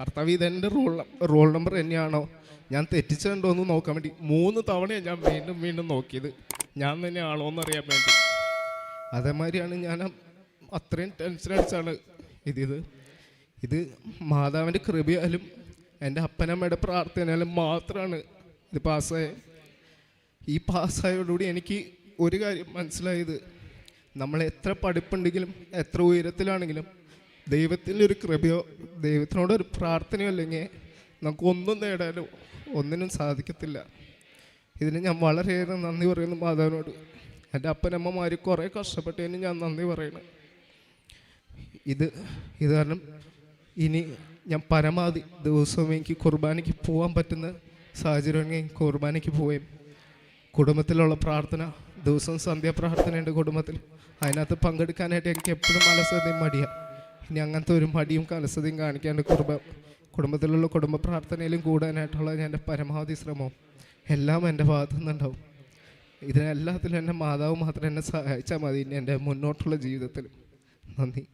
കർത്താവ് ഇതെൻ്റെ roll number തന്നെയാണോ, ഞാൻ തെറ്റിച്ചിട്ടുണ്ടോ എന്ന് നോക്കാൻ വേണ്ടി 3 തവണയാണ് ഞാൻ വീണ്ടും വീണ്ടും നോക്കിയത്, ഞാൻ തന്നെയാണോ എന്നറിയാൻ വേണ്ടി. അതേമാതിരിയാണ് ഞാൻ അത്രയും ടെൻഷൻ അടിച്ചാണ് ഇത് മാതാവിൻ്റെ കൃപയാലും എൻ്റെ അപ്പനമ്മയുടെ പ്രാർത്ഥനയാലും മാത്രമാണ് ഇത് പാസ്സായത്. ഈ പാസ്സായതോടുകൂടി എനിക്ക് ഒരു കാര്യം മനസ്സിലായത്, നമ്മൾ എത്ര പഠിപ്പുണ്ടെങ്കിലും എത്ര ഉയരത്തിലാണെങ്കിലും ദൈവത്തിൻ്റെ ഒരു കൃപയോ ദൈവത്തിനോടൊരു പ്രാർത്ഥനയോ അല്ലെങ്കിൽ നമുക്കൊന്നും നേടാനോ ഒന്നിനും സാധിക്കത്തില്ല. ഇതിന് ഞാൻ വളരെയേറെ നന്ദി പറയുന്നു മാതാവിനോട്. എൻ്റെ അപ്പനമ്മമാർ കുറേ കഷ്ടപ്പെട്ടതിന് ഞാൻ നന്ദി പറയണം. ഇത് കാരണം ഇനി ഞാൻ പരമാവധി ദിവസവും എനിക്ക് കുർബാനയ്ക്ക് പോകാൻ പറ്റുന്ന സാഹചര്യമെങ്കിൽ കുർബാനയ്ക്ക് പോവുകയും കുടുംബത്തിലുള്ള പ്രാർത്ഥന ദിവസവും സന്ധ്യാപ്രാർത്ഥനയുണ്ട് കുടുംബത്തിൽ, അതിനകത്ത് പങ്കെടുക്കാനായിട്ട് എനിക്ക് എപ്പോഴും അലസതയും മടിയാണ്. ഇനി അങ്ങനത്തെ ഒരു മടിയും അലസതയും കാണിക്കാണ്ട് കുടുംബത്തിലുള്ള കുടുംബ പ്രാർത്ഥനയിലും കൂടാനായിട്ടുള്ള എൻ്റെ പരമാവധി ശ്രമവും എല്ലാം എൻ്റെ ഭാഗത്തു നിന്നുണ്ടാവും. ഇതിനെല്ലാത്തിലും എൻ്റെ മാതാവ് മാത്രം എന്നെ സഹായിച്ചാൽ മതി എൻ്റെ മുന്നോട്ടുള്ള ജീവിതത്തിൽ. നന്ദി.